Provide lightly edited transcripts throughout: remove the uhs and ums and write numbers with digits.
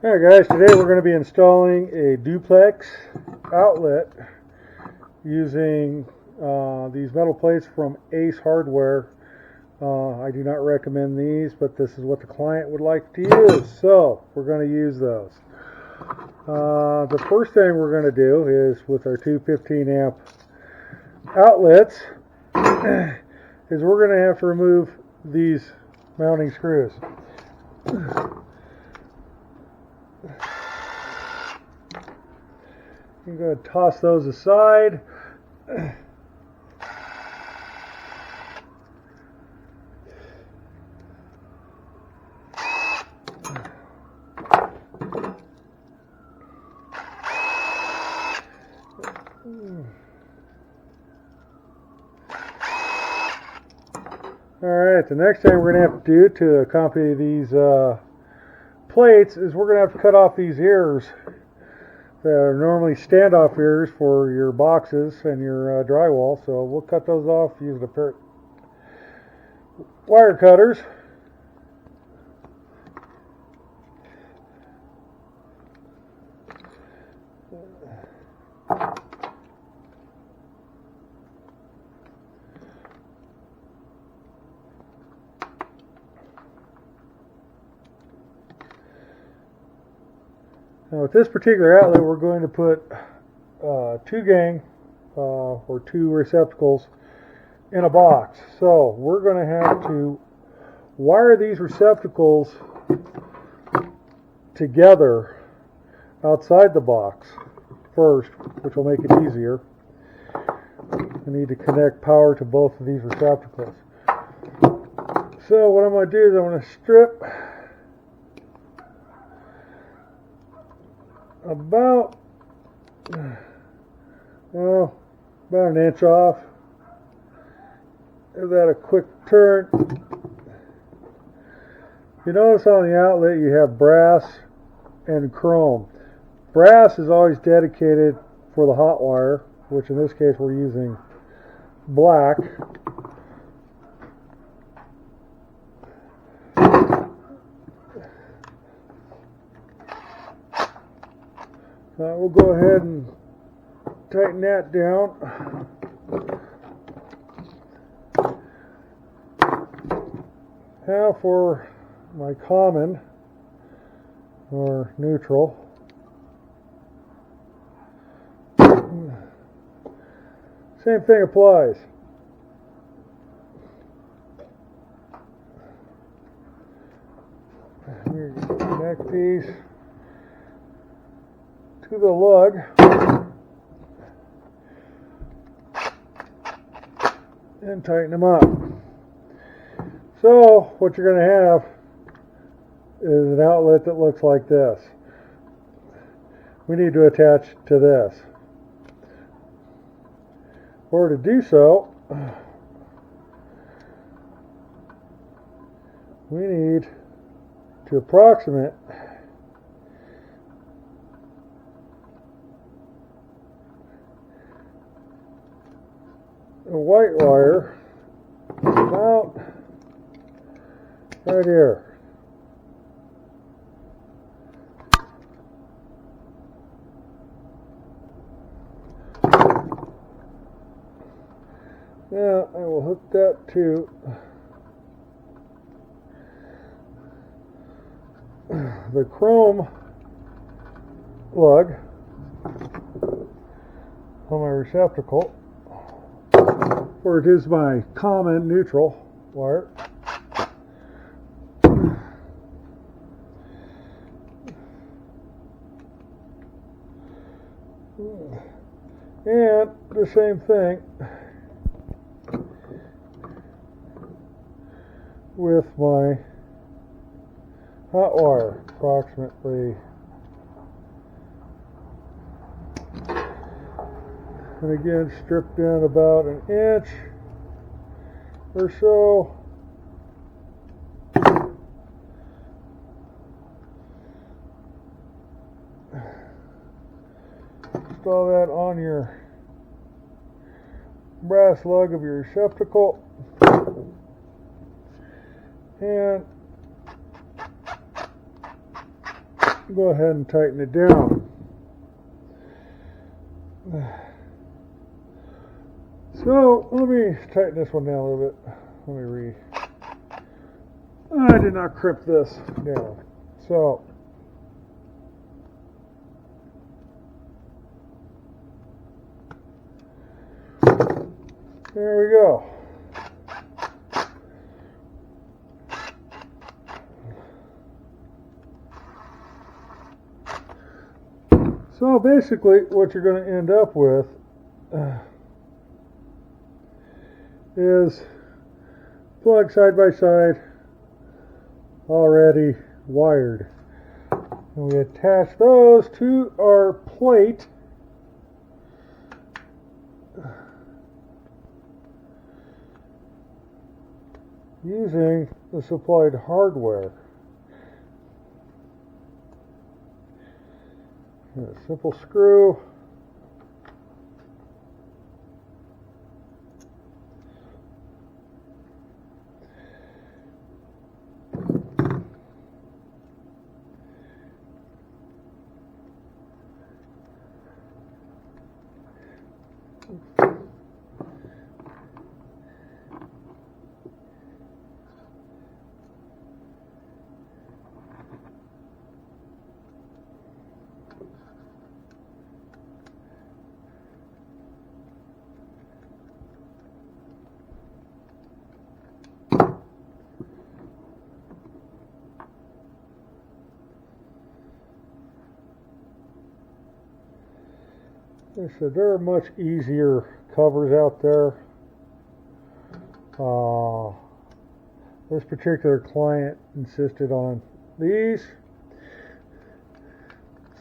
Alright guys, today we're going to be installing a duplex outlet using these metal plates from Ace Hardware. I do not recommend these, but this is what the client would like to use, so we're going to use those. The first thing we're going to do is, with our two 15 amp outlets, is we're going to have to remove these mounting screws. I'm going to toss those aside. Alright, the next thing we're going to have to do to accompany these plates is we're going to have to cut off these ears that are normally standoff ears for your boxes and your drywall. So we'll cut those off using a pair of wire cutters. Now with this particular outlet, we're going to put two gang or two receptacles in a box. So we're going to have to wire these receptacles together outside the box first, which will make it easier. I need to connect power to both of these receptacles. So what I'm going to do is I'm going to strip about an inch off. Give that a quick turn. You notice on the outlet you have brass and chrome. Brass is always dedicated for the hot wire, which in this case we're using black. We'll go ahead and tighten that down. Now for my common or neutral. Same thing applies. Here, connect these to the lug, and tighten them up. So what you're going to have is an outlet that looks like this. We need to attach to this. Or to do so, we need to approximate a white wire about right here. Now I will hook that to the chrome lug on my receptacle, where it is my common neutral wire. And the same thing with my hot wire, approximately. And again, stripped in about an inch or so. Install that on your brass lug of your receptacle. And go ahead and tighten it down. So let me tighten this one down a little bit. Let me I did not crimp this down. So there we go. So basically what you're going to end up with is plug side by side already wired. And we attach those to our plate using the supplied hardware. A simple screw. Like I said, there are much easier covers out there. This particular client insisted on these,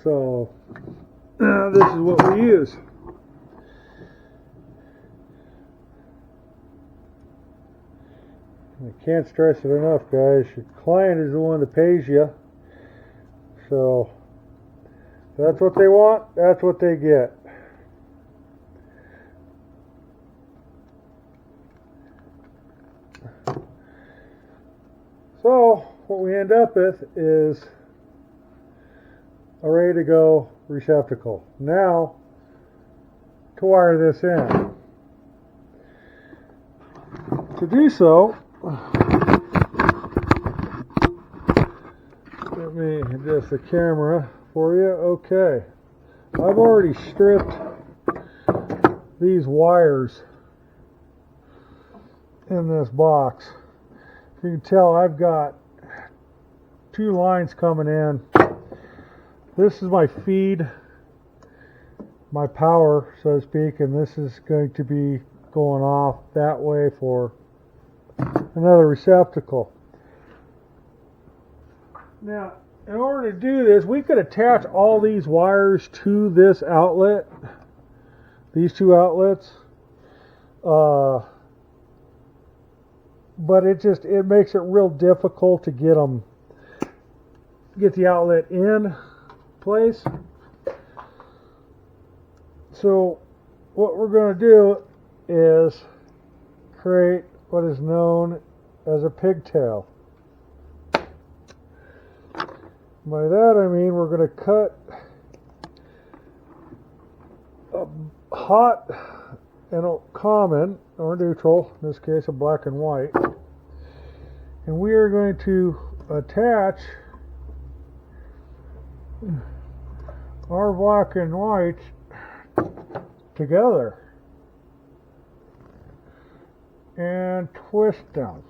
so this is what we use. I can't stress it enough, guys. Your client is the one that pays you, so if that's what they want, that's what they get. So what we end up with is a ready to go receptacle. Now to wire this in. To do so, let me adjust the camera for you. Okay, I've already stripped these wires in this box. You can tell I've got two lines coming in. This is my feed, my power, so to speak, and this is going to be going off that way for another receptacle. Now, in order to do this, we could attach all these wires to this outlet, these two outlets. But it makes it real difficult to get the outlet in place. So what we're going to do is create what is known as a pigtail. By that I mean we're going to cut a hot and a common or neutral, in this case a black and white, and we are going to attach our black and white together and twist them.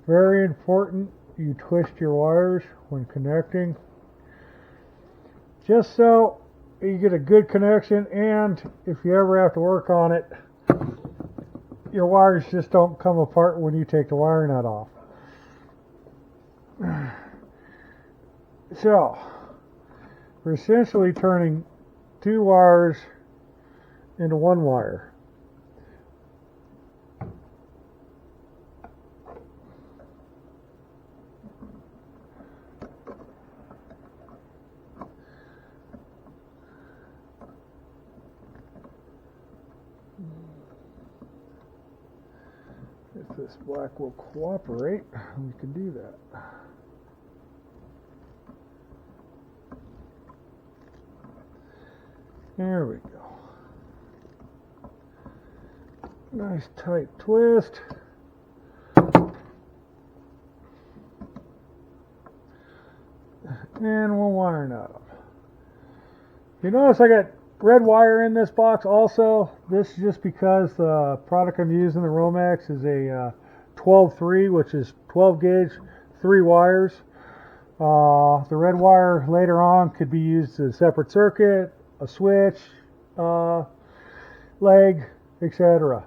Very important, you twist your wires when connecting, just so you get a good connection, and if you ever have to work on it, your wires just don't come apart when you take the wiring nut off. So we're essentially turning two wires into one wire. If this black will cooperate, we can do that. There we go. Nice tight twist. And we'll wire nut them. You notice I got red wire in this box also. This is just because the product I'm using, the Romex, is a 12-3, which is 12 gauge, 3 wires. The red wire later on could be used as a separate circuit, a switch, leg, etc.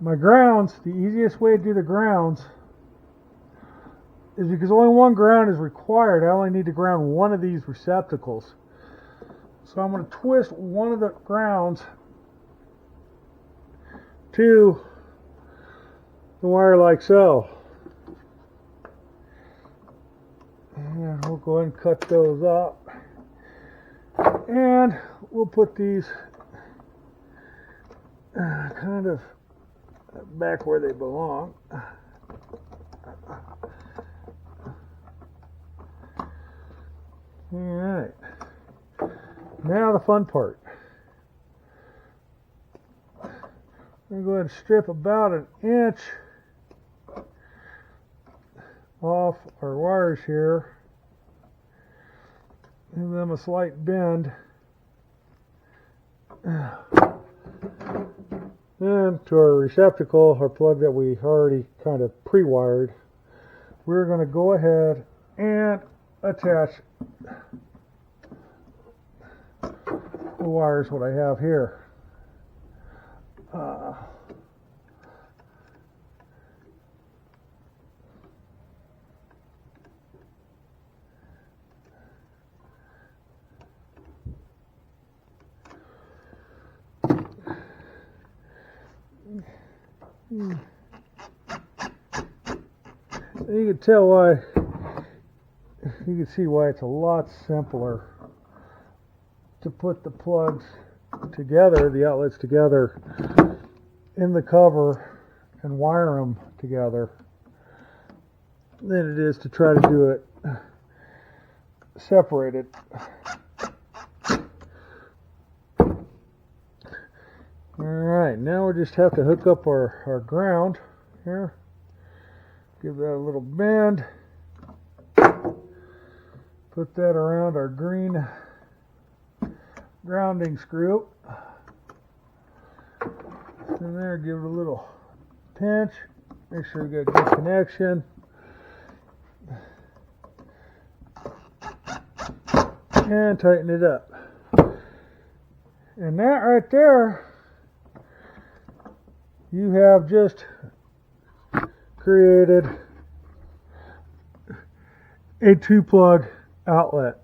My grounds, the easiest way to do the grounds is because only one ground is required. I only need to ground one of these receptacles. So I'm going to twist one of the grounds to the wire like so. And we'll go ahead and cut those up. And we'll put these kind of back where they belong. Alright. Now the fun part. I'm going to go ahead and strip about an inch off our wires here. Give them a slight bend. Then to our receptacle, our plug that we already kind of pre-wired, we're going to go ahead and attach the wires what I have here. You can tell why, you can see why it's a lot simpler to put the plugs together, the outlets together in the cover and wire them together than it is to try to do it separated. Alright, now we just have to hook up our ground here. Give that a little bend. Put that around our green grounding screw. And there, give it a little pinch. Make sure we got a good connection. And tighten it up. And that right there, you have just created a 2-plug outlet.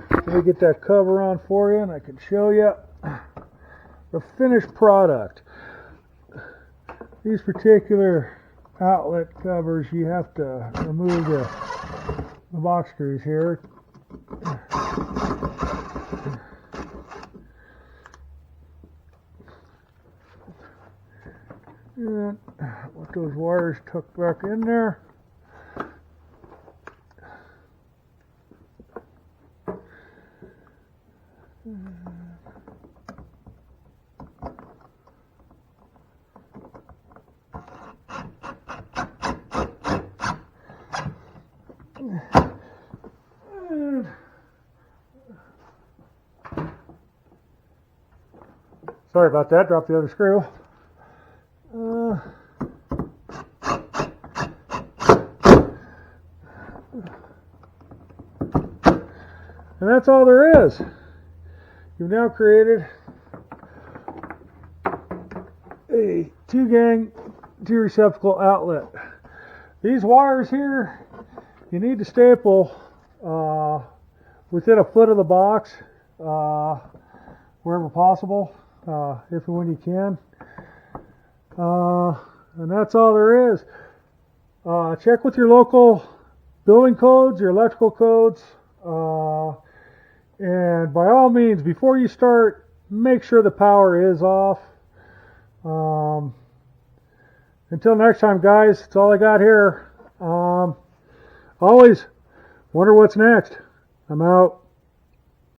Let me get that cover on for you and I can show you the finished product. These particular outlet covers, you have to remove the box screws here. And with those wires tucked back in there. Sorry about that, dropped the other screw. And that's all there is. You've now created a 2-gang 2-receptacle outlet. These wires here, you need to staple within a foot of the box, wherever possible, if and when you can. And that's all there is. Check with your local building codes, your electrical codes, and by all means, before you start, make sure the power is off. Until next time, guys, that's all I got here. Always wonder what's next. I'm out.